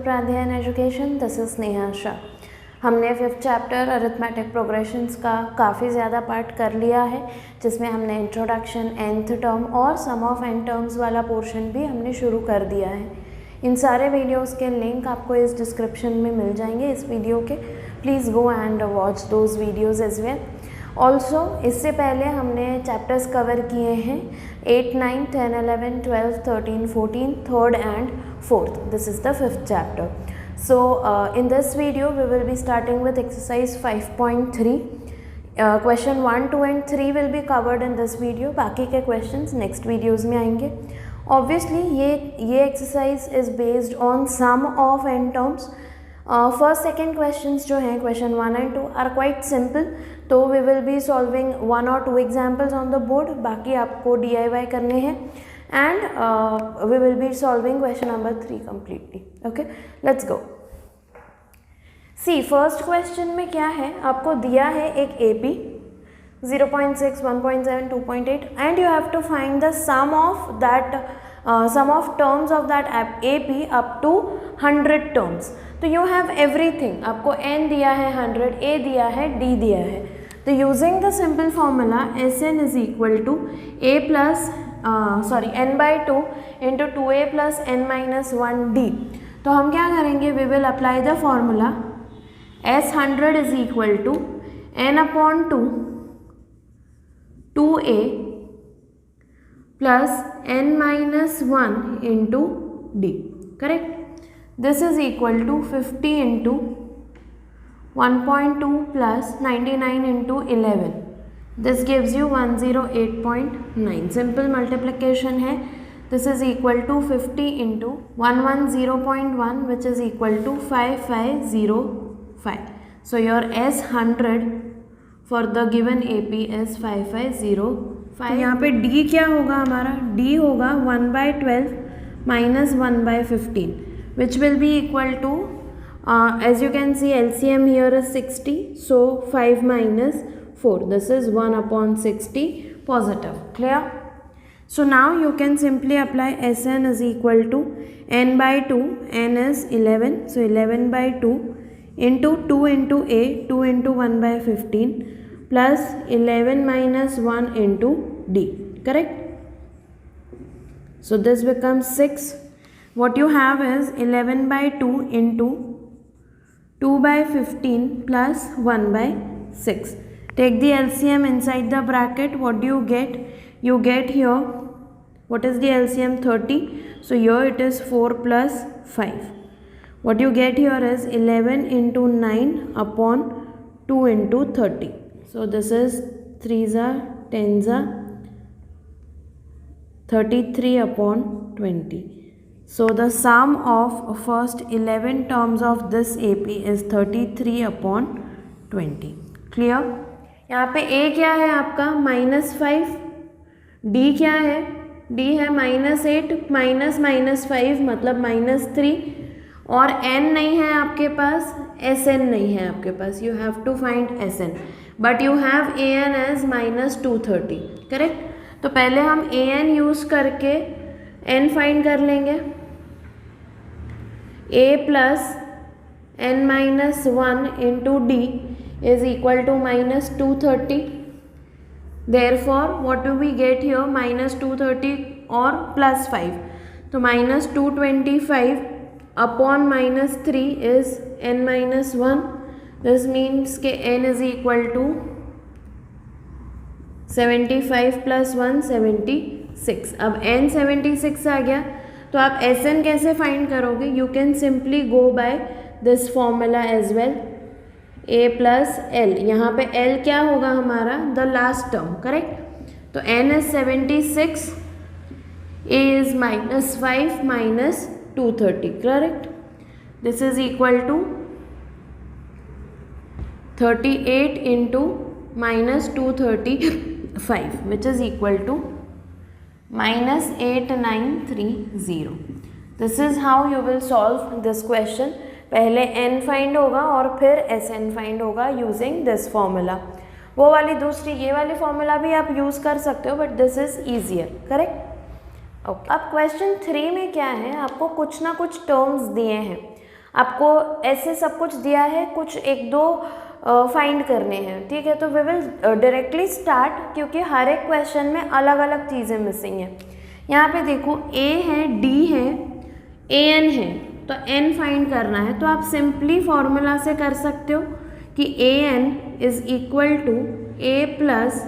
प्राध्यायन education, this is Sneha Shah. हमने 5th chapter arithmetic progressions का काफ़ी ज़्यादा पार्ट कर लिया है, जिसमें हमने इंट्रोडक्शन, nth टर्म और सम ऑफ n टर्म्स वाला पोर्शन भी हमने शुरू कर दिया है। इन सारे वीडियोस के लिंक आपको इस डिस्क्रिप्शन में मिल जाएंगे इस वीडियो के। Please go and watch those videos as well. Also इससे पहले हमने चैप्टर्स कवर किए हैं 8, 9, 10, 11, 12, 13, 14, 3rd and 4th. This is the 5th chapter. So in this video we will be starting with exercise 5.3. Question 1, 2 and 3 will be covered in this video. बाकी के questions next videos में आएंगे. Obviously ये exercise is based on sum of n terms. First second questions जो हैं question 1 and 2 are quite simple, तो we will be solving 1 or 2 examples on the board, बाकी आपको DIY करने हैं and we will be solving question number 3 completely. Okay, let's go. See first question में क्या है, आपको दिया है एक AP 0.6, 1.7, 2.8 and you have to find the sum of that sum of terms of that AP up to 100 terms. तो you have everything, आपको n दिया है 100, A दिया है, D दिया है। तो using the simple formula Sn is equal to n by 2 into 2A plus n minus 1D। तो हम क्या करेंगे, we will apply the formula S100 is equal to n upon 2 2A plus n minus 1 into D, correct? This is equal to 50 into 1.2 plus 99 into 11. This gives you 108.9. Simple multiplication है. This is equal to 50 into 110.1 which is equal to 5505. So your S100 for the given AP is 5505. यहाँ पे D क्या होगा हमारा, D होगा 1/12 minus 1/15 which will be equal to as you can see LCM here is 60, so 5 minus 4, this is 1 upon 60 positive. Clear? So now you can simply apply Sn is equal to n by 2, n is 11, so 11 by 2 into 2 into A, 2 into 1/15 plus 11 minus 1 into D, correct? So this becomes 6. What you have is 11 by 2 into 2 by 15 plus 1 by 6. Take the LCM inside the bracket. What do you get? You get here, what is the LCM? 30. So here it is 4 plus 5. What you get here is 11 into 9 upon 2 into 30. So this is 3s are 10s are 33 upon 20. So the sum of first 11 terms of this AP is 33 upon 20. Clear? यहाँ पे A क्या है आपका -5, D क्या है, D है -8 minus 5 मतलब -3 और n नहीं है आपके पास, Sn नहीं है आपके पास, you have to find Sn but you have An as -230, correct? तो पहले हम An यूज़ करके n फाइंड कर लेंगे। A plus n minus 1 into D is equal to -230. Therefore what do we get here, -230 or +5, तो -225 upon -3 is n minus 1. This means कि n is equal to 75 plus 1 76. अब n 76 आ गया, तो आप Sn कैसे find करोगे? You can simply go by this formula as well, A plus L. यहाँ पे L क्या होगा हमारा, the last term, correct? तो n is 76, A is -5 minus 230, correct? This is equal to 38 into -235 which is equal to -8930. This is how you will solve this question. पहले n find होगा और फिर Sn फाइंड होगा using this formula. वो वाली दूसरी, ये वाली फॉर्मूला भी आप यूज़ कर सकते हो but this is easier, correct? Okay, अब क्वेश्चन 3 में क्या है, आपको कुछ ना कुछ टर्म्स दिए हैं। आपको ऐसे सब कुछ दिया है, कुछ एक दो फाइंड करने हैं, ठीक है। तो वी विल डायरेक्टली स्टार्ट, क्योंकि हर एक क्वेश्चन में अलग अलग चीज़ें मिसिंग हैं। यहाँ पे देखो a है, d है, an है, तो n फाइंड करना है। तो आप सिंपली फॉर्मूला से कर सकते हो कि an is equal to a plus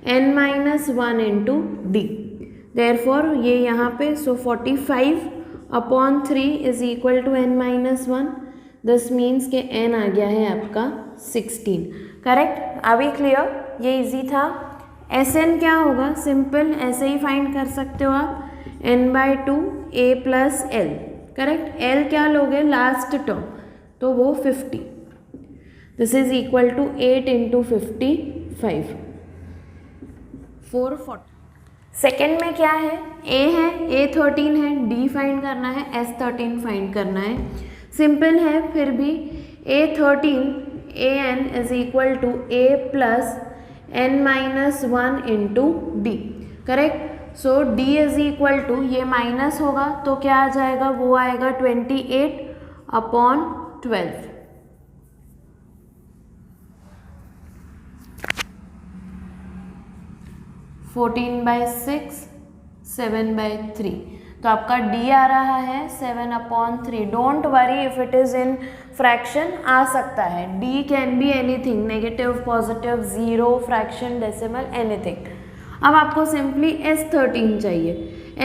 n minus 1 into d. Therefore ये यहाँ पे, so 45/3 is equal to n minus 1। This means के n आ गया है आपका 16। करेक्ट, अभी क्लियर, ये इजी था। Sn क्या होगा, सिंपल ऐसे ही फाइंड कर सकते हो आप, n/2 a plus l। Correct, l क्या लोगे, लास्ट टर्म, तो वो 50। This is equal to 8 into 55, 440। Second में क्या है, a है, a13 है, d फाइंड करना है, s13 फाइंड करना है। सिंपल है, फिर भी a13 an is equal to a plus n minus 1 into d. Correct, so d is equal to, ये माइनस होगा तो क्या आ जाएगा, वो आएगा 28/12, 14/6, 7/3। तो आपका d आ रहा है 7/3। Don't worry if it is in fraction, आ सकता है, d can be anything, negative, positive, zero, fraction, decimal, anything. अब आपको सिंपली s13 चाहिए।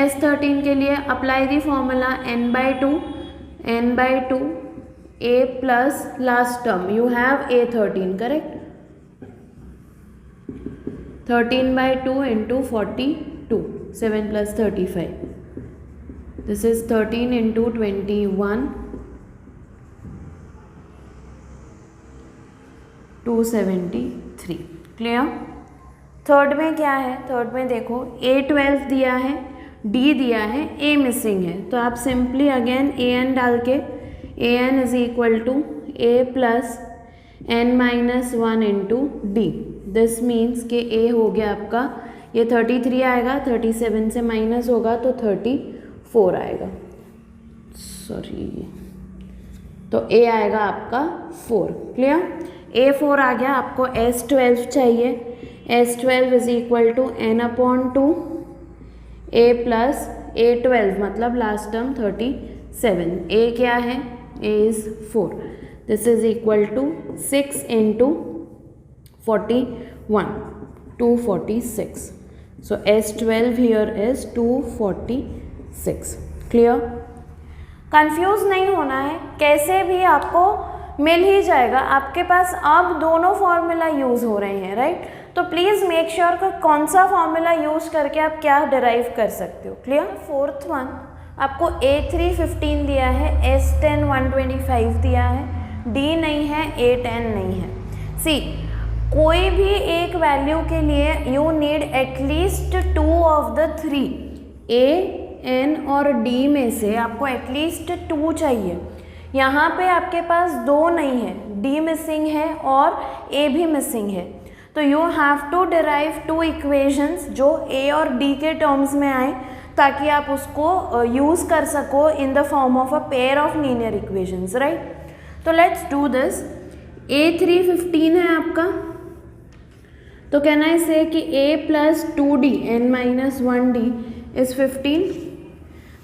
s13 के लिए apply the formula n/2 a plus last term, you have a13, correct, 13/2 into 42, 7 plus 35, this is 13 into 21, 273। Clear. Third में क्या है, third में देखो a12 दिया है, d दिया है, a मिसिंग है। तो आप सिंपली अगेन an डाल के, an is equal to a plus n minus 1 into d. This means कि a हो गया आपका, ये 33 आएगा, 37 से माइनस होगा तो 34 आएगा, सॉरी, तो a आएगा आपका 4। क्लियर, a4 आ गया। आपको s12 चाहिए, s12 is equal to n/2 a plus a12, मतलब लास्ट टर्म 37। a क्या है, a is 4, this is equal to 6 into 41, 246। So s12 here is 246। Clear, confuse नहीं होना है, कैसे भी आपको मिल ही जाएगा। आपके पास अब दोनों फॉर्मूला यूज़ हो रहे हैं, राइट। तो प्लीज़ मेक श्योर कि कौन सा फॉर्मूला यूज़ करके आप क्या डिराइव कर सकते हो। क्लियर। फोर्थ वन, आपको a3 15 दिया है, s10 125 दिया है, d नहीं है, a10 नहीं है। सी, कोई भी एक वैल्यू के लिए you need at least 2 of the 3, a, n और d में से आपको एटलीस्ट 2 चाहिए। यहाँ पे आपके पास 2 नहीं है, d मिसिंग है और a भी मिसिंग है। तो you have to derive 2 equations जो a और d के टर्म्स में आए, ताकि आप उसको यूज़ कर सको in the form of a pair of linear equations, right. तो लेट्स डू दिस। a3 15 है आपका, तो कैन आई से कि a plus 2d n minus 1d is 15,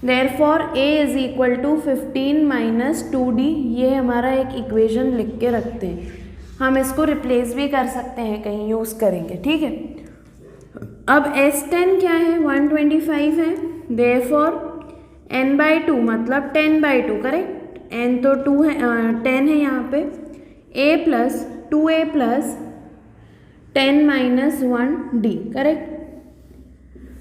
therefore a is equal to 15 minus 2d। ये हमारा एक equation लिख के रखते हैं, हम इसको रिप्लेस भी कर सकते हैं, कहीं यूज़ करेंगे, ठीक है। अब s10 क्या है, 125 है, देयरफॉर n/2 मतलब 10/2, करेक्ट, n तो 2 है, 10 है यहाँ पे, a plus 2a plus 10 minus 1d, correct.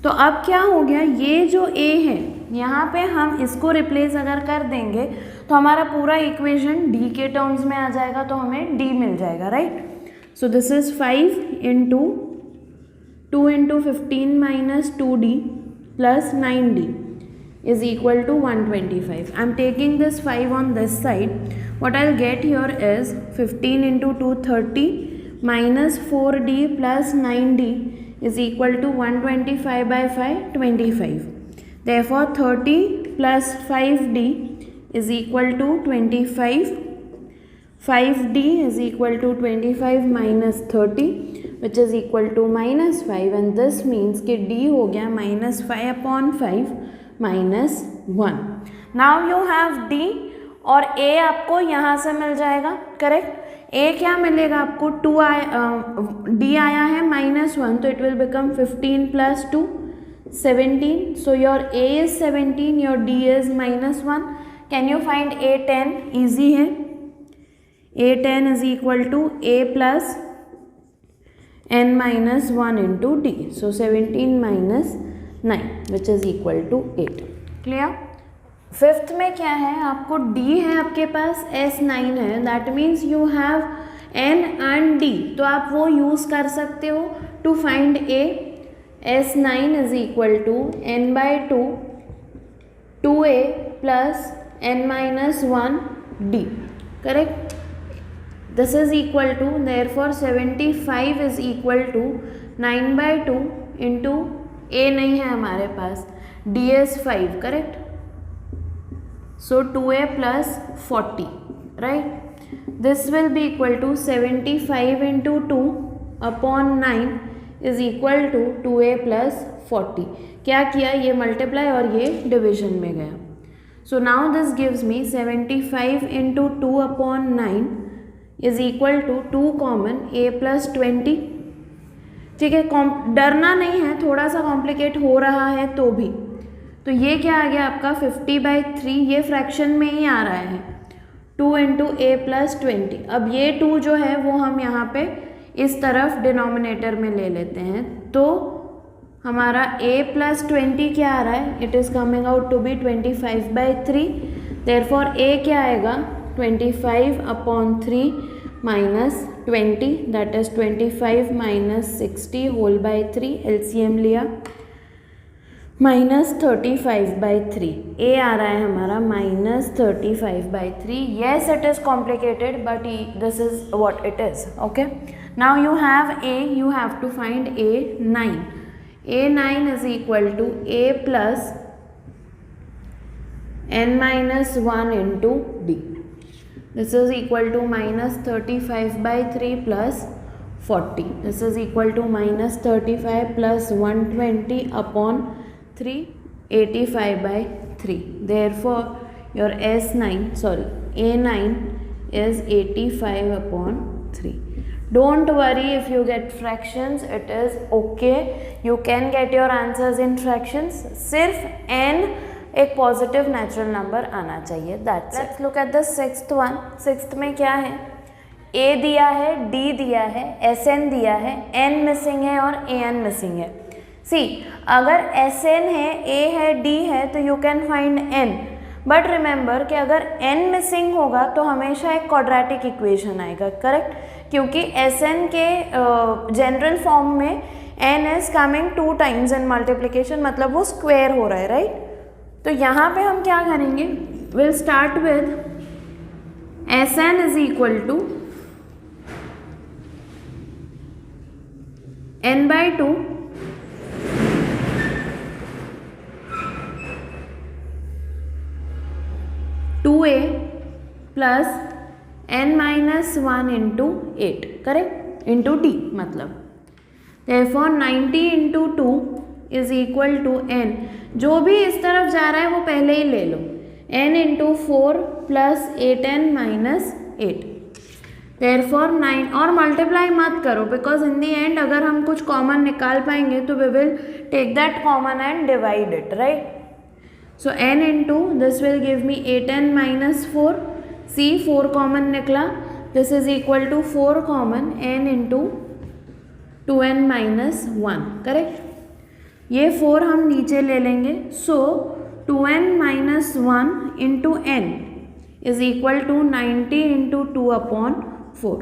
तो अब क्या हो गया, ये जो a है यहाँ पे हम इसको रिप्लेस अगर कर देंगे तो हमारा पूरा इक्वेशन d के टर्म्स में आ जाएगा, तो हमें d मिल जाएगा, right. So this is 5 into 2 into 15 minus 2d plus 9d is equal to 125. I am taking this 5 on this side. What I will get here is 15 into 2 30 minus 4d plus 9d is equal to 125 by 5 25. Therefore 30 plus 5d is equal to 25, 5d is equal to 25 minus 30 which is equal to -5 and this means कि d हो गया -5/5 -1. Now you have d और a आपको यहाँ से मिल जाएगा, correct. a क्या मिलेगा आपको, 2 d आया है -1 तो it will become 15 + 2 17. So your a is 17, your d is -1. Can you find a 10? Easy है. a10 is equal to a plus n minus 1 into d. So 17 minus 9 which is equal to 8. Clear? Fifth में क्या है, आपको d है आपके पास, s9 है, that means you have n and d, तो आप वो यूज़ कर सकते हो to find a. s9 is equal to n/2 2a plus n minus 1 d. Correct? This is equal to, therefore 75 is equal to 9/2 into a नहीं है हमारे पास, d is 5, correct? So 2a plus 40, right? This will be equal to 75 into 2 upon 9 is equal to 2a plus 40. क्या किया, ये multiply और ये division में गया. So now this gives me 75 into 2 upon 9 is equal to 2 common a plus 20. ठीक है, डरना नहीं है, थोड़ा सा कॉम्प्लिकेट हो रहा है तो भी. तो ये क्या आ गया आपका 50/3, ये फ्रैक्शन में ही आ रहा है 2 इंटू a प्लस 20. अब ये 2 जो है वो हम यहाँ पे इस तरफ डिनोमिनेटर में ले लेते हैं, तो हमारा a प्लस 20 क्या आ रहा है, it is coming out to be 25/3. Therefore a क्या आएगा 25/3 minus 20, that is 25 minus 60 whole by 3, LCM लिया, minus 35/3. a आ रहा है हमारा minus 35/3. Yes, it is complicated but this is what it is. Okay, now you have a, you have to find a9. a9 is equal to a plus n minus 1 into d. This is equal to minus 35/3 plus 40. This is equal to minus 35 plus 120 upon 3, 85/3. Therefore, your a9 is 85/3. Don't worry if you get fractions, it is okay. You can get your answers in fractions. सिर्फ n एक positive natural number आना चाहिए. That's it. Let's look at the sixth one. Sixth में क्या है, a दिया है, d दिया है, sn दिया है, n मिसिंग है और an मिसिंग है. सी, अगर sn है, a है, d है तो you can find n, but remember कि अगर n मिसिंग होगा तो हमेशा एक क्वाड्रेटिक इक्वेशन आएगा, करेक्ट? क्योंकि sn के जनरल फॉर्म में n is coming 2 times in multiplication, मतलब वो स्क्वेयर हो रहा है, राइट? तो यहाँ पे हम क्या करेंगे, will start with Sn is equal to n/2 2a plus n minus 1 into 8, correct? Into d मतलब. therefore 90 into 2 is equal to n. जो भी इस तरफ जा रहा है वो पहले ही ले लो, n into 4 plus 8n minus 8. Therefore 9, और मल्टीप्लाई मत करो बिकॉज इन दी एंड अगर हम कुछ कॉमन निकाल पाएंगे तो we will take that common and divide it, right? So n into this will give me 8n minus 4. See, 4 common निकला, this is equal to 4 common n into 2n minus 1, correct? ये 4 हम नीचे ले लेंगे. So 2n minus 1 into n is equal to 90 into 2 upon 4.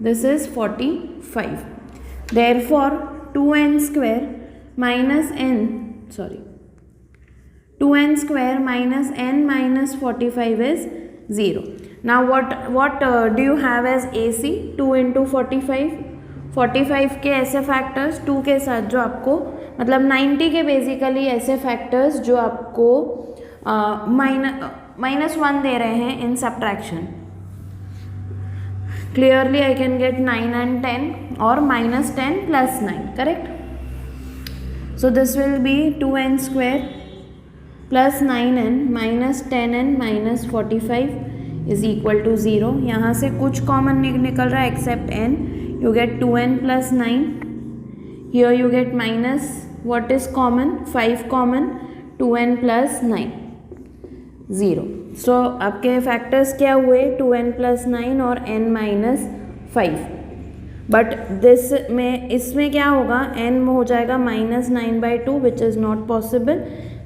This is 45. Therefore 2n square minus n minus 45 is 0. Now what do you have as AC? 2 into 45. 45 के ऐसे factors 2 के साथ जो आपको, मतलब 90 के बेसिकली ऐसे फैक्टर्स जो आपको -1 दे रहे हैं इन subtraction, clearly I can get 9 and 10 or -10 plus 9, correct? So this will be 2n square plus 9n minus 10n minus 45 is equal to 0. यहाँ से कुछ कॉमन निकल रहा है except n. You get 2n plus 9. Here you get minus what is common? 5 common. 2n plus 9 0. So आपके factors क्या हुए? 2n plus 9 और n minus 5. बट दिस में इसमें क्या होगा? n हो जाएगा -9/2 which is not possible.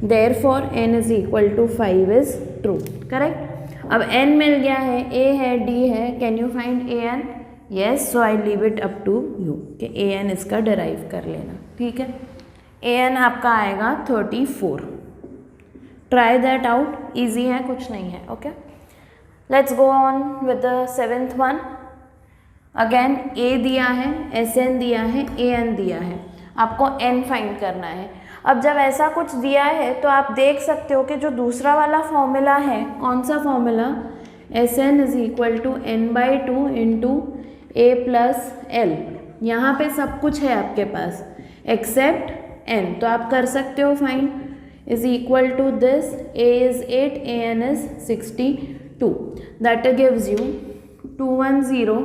Therefore n is equal to 5 is true. Correct. अब n मिल गया है, a है, d है. Can you find an? Yes. So I leave it up to you कि an इसका डिराइव कर लेना. ठीक है. an आपका आएगा 34. Try that out. ईजी है, कुछ नहीं है. Okay, let's go on with the 7th one. Again a दिया है, sn दिया है, an दिया है. आपको n फाइंड करना है. अब जब ऐसा कुछ दिया है तो आप देख सकते हो कि जो दूसरा वाला फॉर्मूला है, कौन सा formula? Sn is equal to n/2 into a plus L. यहाँ पे सब कुछ है आपके पास एक्सेप्ट n, तो आप कर सकते हो find. Is equal to this. a is 8, an is 62. That gives you 210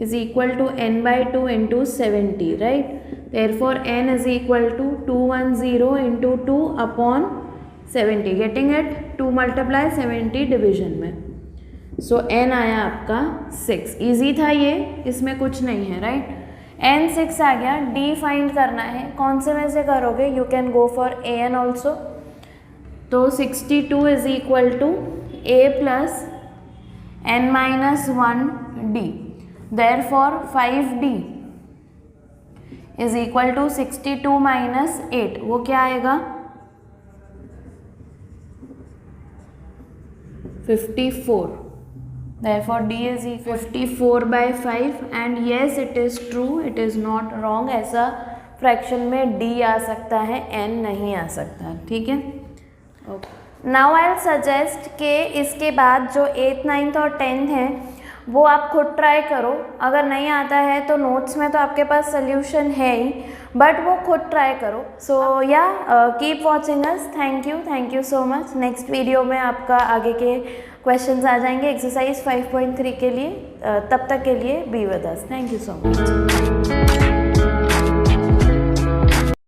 is equal to n/2 into 70, right? Therefore n is equal to 210 into 2 upon 70. Getting it? 2 multiply 70 division में. So n आया आपका 6. Easy था ये, इसमें कुछ नहीं है, right? n 6 आ गया. d फाइंड करना है. कौन से में से करोगे? You can go for an also. तो 62 is equal to a plus n minus 1 d. Therefore 5d is equal to 62 minus 8. वो क्या आएगा? 54. Therefore d is equal to 54/5. And yes, it is true, it is not wrong. ऐसा fraction में d आ सकता है, n नहीं आ सकता. ठीक है. नाउ आई विल सजेस्ट कि इसके बाद जो 8th 9th और 10th है वो आप खुद ट्राई करो. अगर नहीं आता है तो नोट्स में तो आपके पास सोल्यूशन है ही, बट वो खुद ट्राई करो. सो या keep watching us. Thank you so much. Next video में आपका आगे के क्वेश्चंस आ जाएंगे एक्सरसाइज 5.3 के लिए. तब तक के लिए be with us. Thank you so much.